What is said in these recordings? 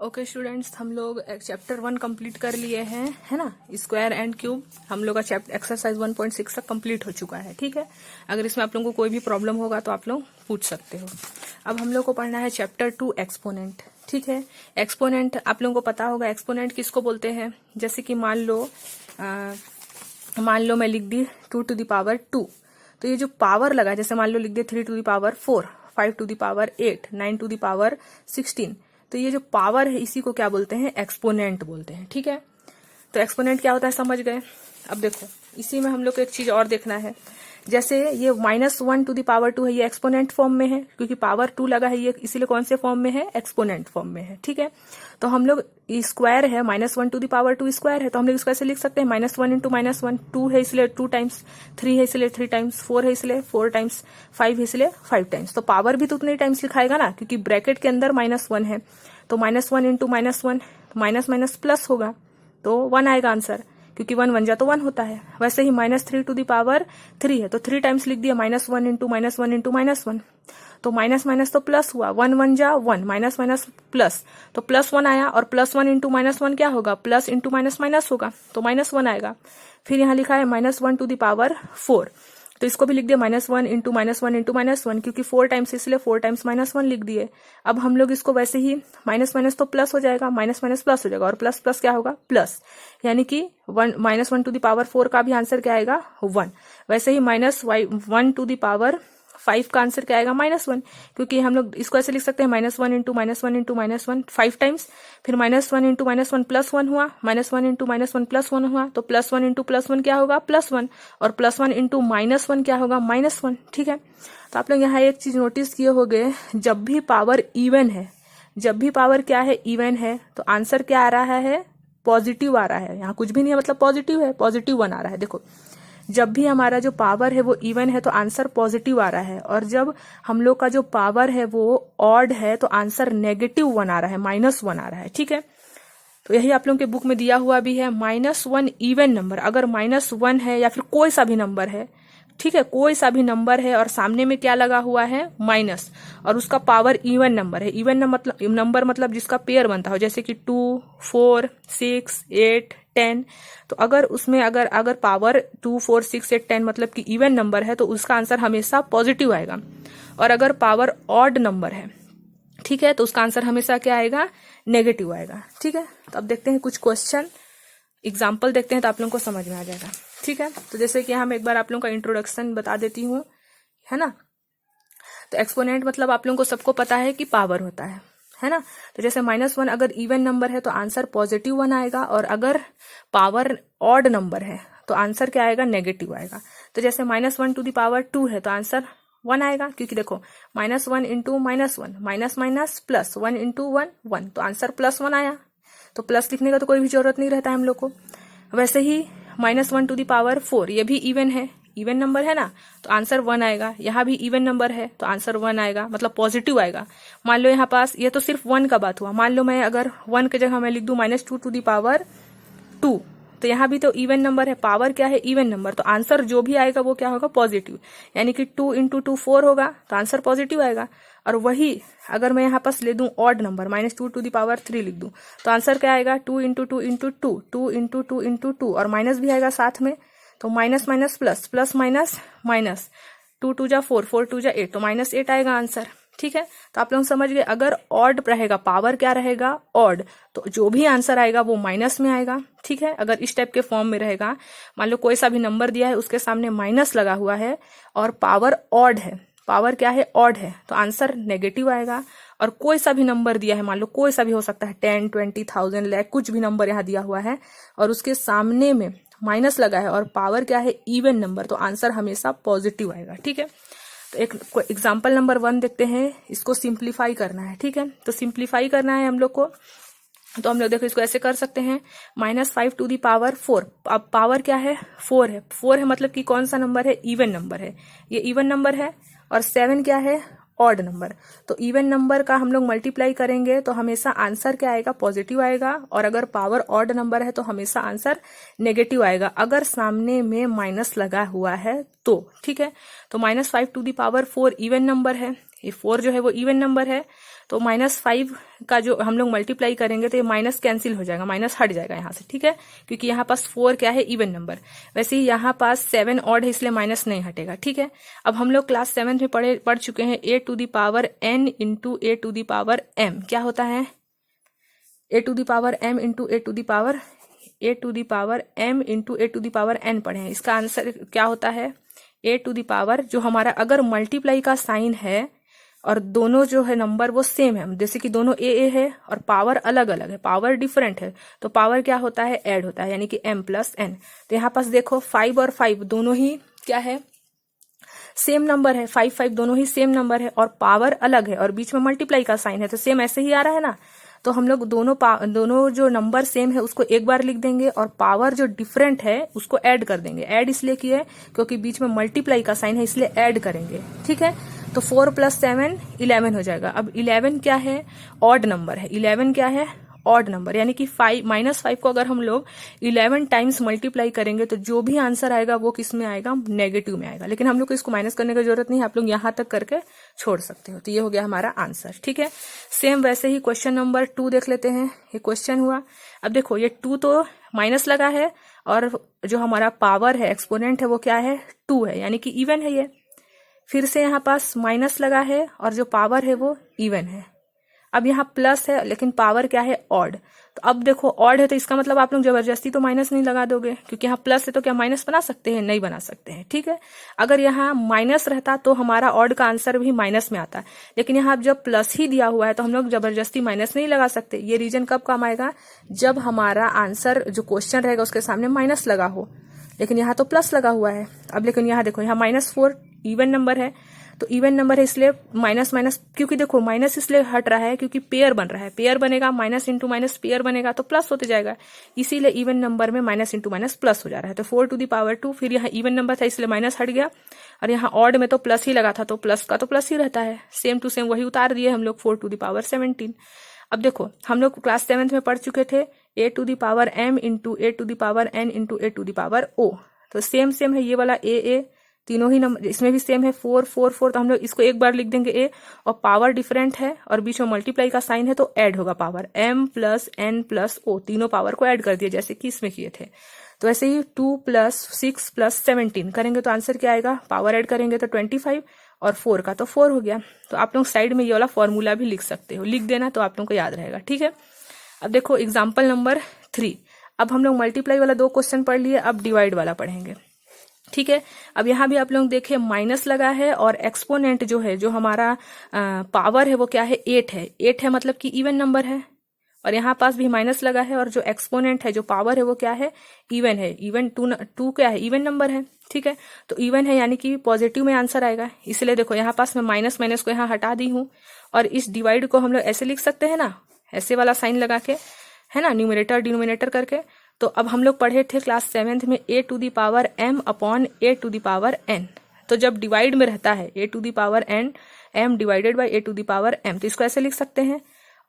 Okay students, हम लोग chapter 1 complete कर लिए हैं, है ना। स्क्वायर एंड क्यूब हम लोग का चैप्टर एक्सरसाइज 1.6 तक कंप्लीट हो चुका है। ठीक है, अगर इसमें आप लोगों को कोई भी प्रॉब्लम होगा तो आप लोग पूछ सकते हो। अब हम लोग को पढ़ना है चैप्टर 2 एक्सपोनेंट। ठीक है, एक्सपोनेंट आप लोगों को पता होगा एक्सपोनेंट किसको बोलते हैं। जैसे कि मान लो मैं लिख दी 2 to the power 2, तो ये जो पावर लगा, जैसे मान लो लिख दिया 3 to the power 4, 5 to the power 8, 9 to the power 16, तो ये जो पावर है इसी को क्या बोलते हैं, एक्सपोनेंट बोलते हैं। ठीक है, तो एक्सपोनेंट क्या होता है समझ गए। अब देखो इसी में हम लोग को एक चीज और देखना है। जैसे ये -1 to the power 2 है, ये एक्सपोनेंट फॉर्म में है क्योंकि पावर 2 लगा है, ये इसीलिए कौन से फॉर्म में है, एक्सपोनेंट फॉर्म में है। ठीक है, तो हम लोग स्क्वायर है, -1 to the power 2 स्क्वायर है, तो हम लोग इसको ऐसे लिख सकते हैं -1 into -1, 2 है इसलिए 2 टाइम्स, 3 है इसलिए 3 टाइम्स, 4 है इसलिए 4 टाइम्स, 5 है इसलिए 5 टाइम्स। तो पावर भी तो उतने टाइम्स लिखाएगा ना, क्योंकि ब्रैकेट के अंदर -1 है, तो -1 into -1, माइनस माइनस प्लस होगा तो 1 आएगा आंसर, क्योंकि 1 1 जा तो 1 होता है। वैसे ही -3 to the power 3 है, तो 3 टाइम्स लिख दिया, -1 into -1 into -1, तो माइनस माइनस तो प्लस हुआ, 1 1 जा 1, माइनस माइनस प्लस, तो +1 आया, और +1 into -1 क्या होगा, प्लस इंटू माइनस माइनस होगा, तो -1 आएगा। फिर यहाँ लिखा है -1 to the power 4, तो इसको भी लिख दिया -1 into -1 into -1, क्योंकि 4 टाइम्स इसलिए 4 टाइम्स -1 लिख दिए। अब हम लोग इसको वैसे ही माइनस माइनस तो प्लस हो जाएगा, माइनस माइनस प्लस हो जाएगा, और प्लस प्लस क्या होगा, प्लस, यानी कि -1 to the power 4 का भी आंसर क्या आएगा, 1। वैसे ही -1 to the power 5 का आंसर क्या आएगा, -1, क्योंकि हम लोग इसको ऐसे लिख सकते हैं -1 into -1 into -1 5 टाइम्स, फिर -1 into -1 +1 हुआ, -1 into -1 +1 हुआ, तो +1 into +1 क्या होगा, +1, और +1 into -1 क्या होगा, -1। ठीक है, तो आप लोग यहाँ एक चीज नोटिस किए होंगे, जब भी पावर इवन है, जब भी पावर क्या है, इवन है, तो आंसर क्या आ रहा है, पॉजिटिव आ रहा है। यहाँ कुछ भी नहीं है, मतलब पॉजिटिव है, +1 आ रहा है। देखो जब भी हमारा जो पावर है वो इवन है तो आंसर पॉजिटिव आ रहा है, और जब हम लोग का जो पावर है वो ऑड है तो आंसर -1 आ रहा है, -1 आ रहा है। ठीक है, तो यही आप लोगों के बुक में दिया हुआ भी है, -1 इवन नंबर, अगर -1 है या फिर कोई सा भी नंबर है, ठीक है, कोई सा भी नंबर है और सामने में क्या लगा हुआ है, माइनस, और उसका पावर इवन नंबर है। इवन नंबर मतलब जिसका पेयर बनता हो, जैसे कि 2, 4, 6, 8, 10, तो अगर उसमें अगर पावर 2, 4, 6, 8, 10 मतलब कि इवन नंबर है तो उसका आंसर हमेशा पॉजिटिव आएगा। और अगर पावर ऑड नंबर है, ठीक है, तो उसका आंसर हमेशा क्या आएगा, नेगेटिव आएगा। ठीक है, तो अब देखते हैं कुछ क्वेश्चन, एग्जाम्पल देखते हैं तो आप लोगों को समझ में आ जाएगा। ठीक है, तो जैसे कि हम एक बार आप लोगों का इंट्रोडक्शन बता देती हूँ, है ना। तो एक्सपोनेंट मतलब आप लोगों को सबको पता है कि पावर होता है ना। तो जैसे -1 अगर इवन नंबर है तो आंसर +1 आएगा, और अगर पावर ऑड नंबर है तो आंसर क्या आएगा, नेगेटिव आएगा। तो जैसे -1 to the power 2 है तो आंसर 1 आएगा, क्योंकि देखो -1 into -1, minus minus plus, 1 into 1 1, तो आंसर +1 आया। तो प्लस लिखने का तो कोई भी जरूरत नहीं रहता है हम लोग को। वैसे ही -1 to the power 4, ये भी इवन है, इवन नंबर है ना, तो आंसर 1 आएगा। यहाँ भी इवन नंबर है तो आंसर 1 आएगा, मतलब पॉजिटिव आएगा। मान लो यहाँ पास ये तो सिर्फ 1 का बात हुआ, मान लो मैं अगर 1 की जगह मैं लिख दूं -2 to the power 2, तो यहाँ भी तो इवन नंबर है, पावर क्या है, इवन नंबर, तो आंसर जो भी आएगा वो क्या होगा, पॉजिटिव, यानी कि 2 into 2 4 होगा, तो आंसर पॉजिटिव आएगा। और वही अगर मैं यहाँ पास ले दूं odd number, -2 to the power 3 लिख दूं, तो आंसर क्या आएगा, 2 into 2 into 2, 2 into 2 into 2, और माइनस भी आएगा साथ में, तो minus minus plus, plus minus minus, 2 2 जा 4, 4 2 जा 8, तो -8 आएगा आंसर। ठीक है, तो आप लोग समझ गए, अगर ऑड रहेगा, पावर क्या रहेगा, ऑड, तो जो भी आंसर आएगा वो माइनस में आएगा। ठीक है, अगर इस टाइप के फॉर्म में रहेगा, मान लो कोई सा भी नंबर दिया है उसके सामने माइनस लगा हुआ है और पावर ऑड है, पावर क्या है, ऑड है, तो आंसर नेगेटिव आएगा। और कोई सा भी नंबर दिया है, मान लो कोई सा भी हो सकता है, 10, 20, 1000, लाख, कुछ भी नंबर यहाँ दिया हुआ है और उसके सामने में माइनस लगा है और पावर क्या है, इवन नंबर, तो आंसर हमेशा पॉजिटिव आएगा। ठीक है, तो एक एग्जाम्पल नंबर 1 देखते हैं, इसको सिंप्लीफाई करना है। ठीक है, तो सिंप्लीफाई करना है हम लोग को, तो हम लोग देखो इसको ऐसे कर सकते हैं, -5 to the power 4, अब पावर क्या है, 4 है, 4 है मतलब कि कौन सा नंबर है, इवन नंबर है, ये इवन नंबर है, और 7 क्या है, ऑड नंबर, तो इवन नंबर का हम लोग मल्टीप्लाई करेंगे तो हमेशा आंसर क्या आएगा, पॉजिटिव आएगा, और अगर पावर ऑड नंबर है तो हमेशा आंसर नेगेटिव आएगा, अगर सामने में माइनस लगा हुआ है तो। ठीक है, तो -5 to the power 4 even number है, ये 4 जो है वो इवन नंबर है, तो -5 का जो हम लोग मल्टीप्लाई करेंगे तो ये माइनस कैंसिल हो जाएगा, माइनस हट जाएगा यहाँ से, ठीक है, क्योंकि यहाँ पास 4 क्या है, इवन नंबर। वैसे ही यहाँ पास 7 ऑड है, इसलिए माइनस नहीं हटेगा, ठीक है। अब हम लोग क्लास 7 में पढ़ चुके हैं a to the power n into a to the power m क्या होता है, a to the power m into a to the power m into a to the power n पढ़े हैं। इसका आंसर क्या होता है, a टू द पावर, जो हमारा अगर मल्टीप्लाई का साइन है और दोनों जो है नंबर वो सेम है, जैसे कि दोनों a है और पावर अलग अलग है, पावर डिफरेंट है, तो पावर क्या होता है, ऐड होता है, यानी कि m प्लस n। तो यहाँ पास देखो 5 और 5 दोनों ही क्या है, सेम नंबर है, 5 5 दोनों ही सेम नंबर है और पावर अलग है और बीच में मल्टीप्लाई का साइन है, तो सेम ऐसे ही आ रहा है ना। तो हम लोग दोनों जो नंबर सेम है उसको एक बार लिख देंगे और पावर जो डिफरेंट है उसको ऐड कर देंगे। ऐड इसलिए किए क्योंकि बीच में मल्टीप्लाई का साइन है, इसलिए ऐड करेंगे, ठीक है। तो 4 + 7 11 हो जाएगा। अब 11 क्या है, ऑड नंबर है, 11 क्या है, ऑड नंबर, यानी कि -5 को अगर हम लोग 11 टाइम्स मल्टीप्लाई करेंगे तो जो भी आंसर आएगा वो किस में आएगा, नेगेटिव में आएगा। लेकिन हम लोग को इसको माइनस करने की जरूरत नहीं है, आप लोग यहां तक करके छोड़ सकते हो। तो ये हो गया हमारा आंसर, ठीक है। सेम वैसे ही क्वेश्चन नंबर 2 देख लेते हैं। ये क्वेश्चन हुआ, अब देखो ये 2 तो माइनस लगा है और जो हमारा पावर है, एक्सपोनेंट है, वो क्या है, 2 है, यानी कि इवन है ये। फिर से यहाँ पास माइनस लगा है और जो पावर है वो इवन है। अब यहाँ प्लस है लेकिन पावर क्या है, ऑड। तो अब देखो ऑड है तो इसका मतलब आप लोग जबरदस्ती तो माइनस नहीं लगा दोगे, क्योंकि यहाँ प्लस है तो क्या माइनस बना सकते हैं, नहीं बना सकते हैं, ठीक है। अगर यहाँ माइनस रहता तो हमारा ऑड का आंसर भी माइनस में आता, लेकिन यहाँ जब प्लस ही दिया हुआ है तो हम लोग जबरदस्ती माइनस नहीं लगा सकते। ये रीजन कब काम आएगा, जब हमारा आंसर जो क्वेश्चन रहेगा उसके सामने माइनस लगा हो, लेकिन यहाँ तो प्लस लगा हुआ है। अब लेकिन यहाँ देखो, यहाँ -4 इवन नंबर है, तो इवन नंबर है इसलिए माइनस माइनस, क्योंकि देखो माइनस इसलिए हट रहा है क्योंकि पेयर बन रहा है, पेयर बनेगा, माइनस इंटू माइनस पेयर बनेगा तो प्लस होते जाएगा, इसीलिए इवन नंबर में माइनस इंटू माइनस प्लस हो जा रहा है। तो 4 टू द पावर 2, फिर यहाँ इवन नंबर था इसलिए माइनस हट गया, और यहाँ ऑड में तो प्लस ही लगा था तो प्लस का तो प्लस ही रहता है, सेम टू सेम वही उतार दिए हम लोग, 4 टू द पावर 17। अब देखो हम लोग क्लास 7 में पढ़ चुके थे a to the power m into a to the power n into a to the power o, तो सेम सेम है ये वाला a तीनों ही नंबर, इसमें भी सेम है 4 4 4, तो हम लोग इसको एक बार लिख देंगे a, और पावर डिफरेंट है और बीच में मल्टीप्लाई का साइन है तो ऐड होगा power, m plus n plus o, तीनों पावर को ऐड कर दिया जैसे कि इसमें किए थे। तो ऐसे ही 2 + 6 + 17 करेंगे तो आंसर क्या आएगा, पावर ऐड करेंगे तो 25 और 4 का तो 4 हो गया। तो आप लोग साइड में ये वाला फॉर्मूला भी लिख सकते हो, लिख देना तो आप लोग को याद रहेगा, ठीक है। अब देखो एग्जाम्पल नंबर 3, अब हम लोग मल्टीप्लाई वाला 2 क्वेश्चन पढ़ लिए, अब डिवाइड वाला पढ़ेंगे, ठीक है। अब यहाँ भी आप लोग देखें माइनस लगा है और एक्सपोनेंट जो है, जो हमारा पावर है वो क्या है, 8 है, 8 है मतलब कि इवन नंबर है, और यहाँ पास भी माइनस लगा है और जो एक्सपोनेंट है, जो पावर है वो क्या है, इवन है, इवन 2 क्या है, इवन नंबर है, ठीक है। तो इवन है यानी कि पॉजिटिव में आंसर आएगा, इसलिए देखो यहाँ पास मैं माइनस माइनस को यहाँ हटा दी हूँ, और इस डिवाइड को हम लोग ऐसे लिख सकते हैं ना, ऐसे वाला साइन लगा के, है ना, न्यूमरेटर डिनोमिनेटर करके। तो अब हम लोग पढ़े थे क्लास 7 में a to the power m upon a to the power n, तो जब डिवाइड में रहता है a to the power n m divided by a to the power m, तो इसको ऐसे लिख सकते हैं।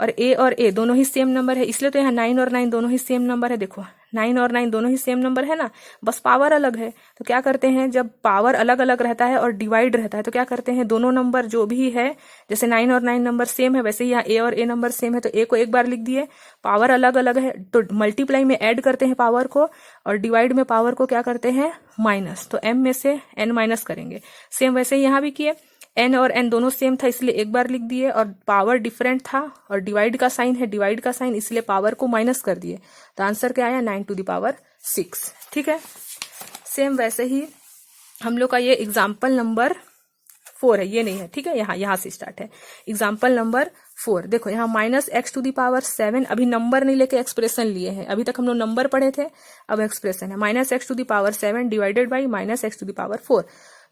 और a और a दोनों ही सेम नंबर है, इसलिए तो यहाँ 9 और 9 दोनों ही सेम नंबर है। देखो 9 और 9 दोनों ही सेम नंबर है ना, बस पावर अलग है। तो क्या करते हैं, जब पावर अलग अलग रहता है और डिवाइड रहता है तो क्या करते हैं, दोनों नंबर जो भी है, जैसे 9 और 9 नंबर सेम है वैसे ही यहाँ a और a नंबर सेम है, तो a को एक बार लिख दिए, पावर अलग अलग है तो मल्टीप्लाई में ऐड करते हैं पावर को, और डिवाइड में पावर को क्या करते हैं, माइनस, तो m में से n माइनस करेंगे। सेम वैसे ही यहाँ भी किए, n और n दोनों सेम था इसलिए एक बार लिख दिए, और पावर डिफरेंट था और डिवाइड का साइन है, डिवाइड का साइन, इसलिए पावर को माइनस कर दिए, तो आंसर क्या आया, 9 टू द पावर 6, ठीक है। सेम वैसे ही हम लोग का ये एग्जाम्पल नंबर 4 है, ये नहीं है, ठीक है, यहाँ से स्टार्ट है। एग्जाम्पल नंबर 4 देखो, यहाँ -x टू द पावर 7, अभी नंबर नहीं लेके एक्सप्रेशन लिए हैं, अभी तक हम लोग नंबर पढ़े थे, अब एक्सप्रेशन है -x to the power 7 divided by -x to the power 4।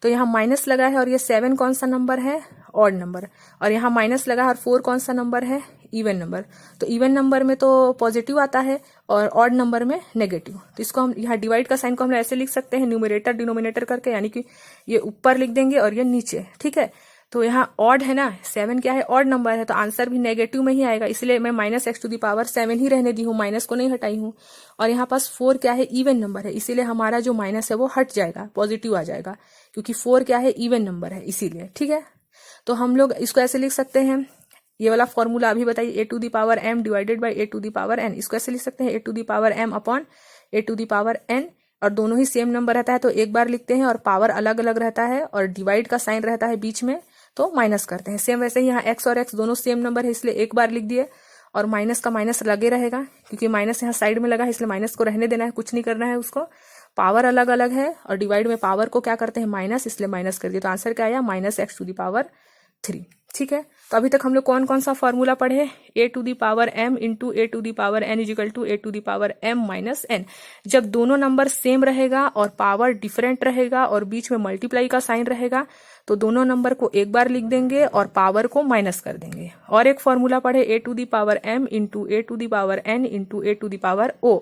तो यहाँ माइनस लगा है और ये 7 कौन सा नंबर है, ऑड नंबर, और यहाँ माइनस लगा है और 4 कौन सा नंबर है, इवन नंबर। तो इवन नंबर में तो पॉजिटिव आता है और ऑड नंबर में नेगेटिव। तो इसको हम यहाँ डिवाइड का साइन को हम ऐसे लिख सकते हैं, न्यूमरेटर डिनोमिनेटर करके, यानी कि ये ऊपर लिख देंगे और ये नीचे, ठीक है। तो यहाँ ऑड है ना, 7 क्या है, ऑड नंबर है, तो आंसर भी नेगेटिव में ही आएगा, इसलिए मैं -x टू द पावर 7 ही रहने दी हूँ, माइनस को नहीं हटाई हूँ। और यहाँ पास 4 क्या है, इवन नंबर है, इसीलिए हमारा जो माइनस है वो हट जाएगा, पॉजिटिव आ जाएगा, क्योंकि 4 क्या है, इवन नंबर है, इसीलिए, ठीक है। तो हम लोग इसको ऐसे लिख सकते हैं, ये वाला फॉर्मूला अभी बताइए, a to the power m divided by a to the power n। इसको ऐसे लिख सकते हैं a to the power m upon a to the power n, और दोनों ही सेम नंबर रहता है तो एक बार लिखते हैं, और पावर अलग अलग रहता है और डिवाइड का साइन रहता है बीच में तो माइनस करते हैं। सेम वैसे ही यहाँ x और x दोनों सेम नंबर है इसलिए एक बार लिख दिए, और माइनस का माइनस लगे रहेगा क्योंकि माइनस यहाँ साइड में लगा है इसलिए माइनस को रहने देना है, कुछ नहीं करना है उसको। पावर अलग अलग है और डिवाइड में पावर को क्या करते हैं माइनस, इसलिए माइनस कर दिए। तो आंसर क्या आया, -x टू दी पावर 3। ठीक है, तो अभी तक हम लोग कौन कौन सा फॉर्मूला पढ़े, a to the power m into a to the power n equal to a to the power m minus n। जब दोनों नंबर सेम रहेगा और पावर डिफरेंट रहेगा और बीच में मल्टीप्लाई का साइन रहेगा तो दोनों नंबर को एक बार लिख देंगे और पावर को माइनस कर देंगे। और एक फॉर्मूला पढ़े a to the power m into a to the power n into a to the power o।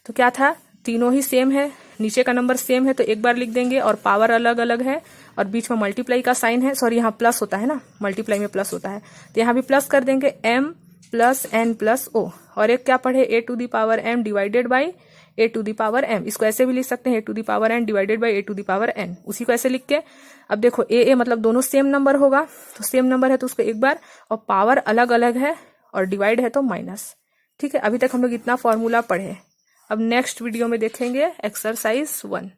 तो क्या था, तीनों ही सेम है, नीचे का नंबर सेम है तो एक बार लिख देंगे, और पावर अलग अलग है और बीच में मल्टीप्लाई का साइन है, सॉरी यहाँ प्लस होता है ना, मल्टीप्लाई में प्लस होता है तो यहाँ भी प्लस कर देंगे, m plus n plus o। और एक क्या पढ़े, a to the power m divided by a to the power m। इसको ऐसे भी लिख सकते हैं a to the power n divided by a to the power n। उसी को ऐसे लिख के अब देखो a मतलब दोनों सेम नंबर होगा, तो सेम नंबर है तो उसको एक बार, और पावर अलग अलग है और डिवाइड है तो माइनस। ठीक है, अभी तक हम लोग इतना फॉर्मूला पढ़े। अब नेक्स्ट वीडियो में देखेंगे एक्सरसाइज 1।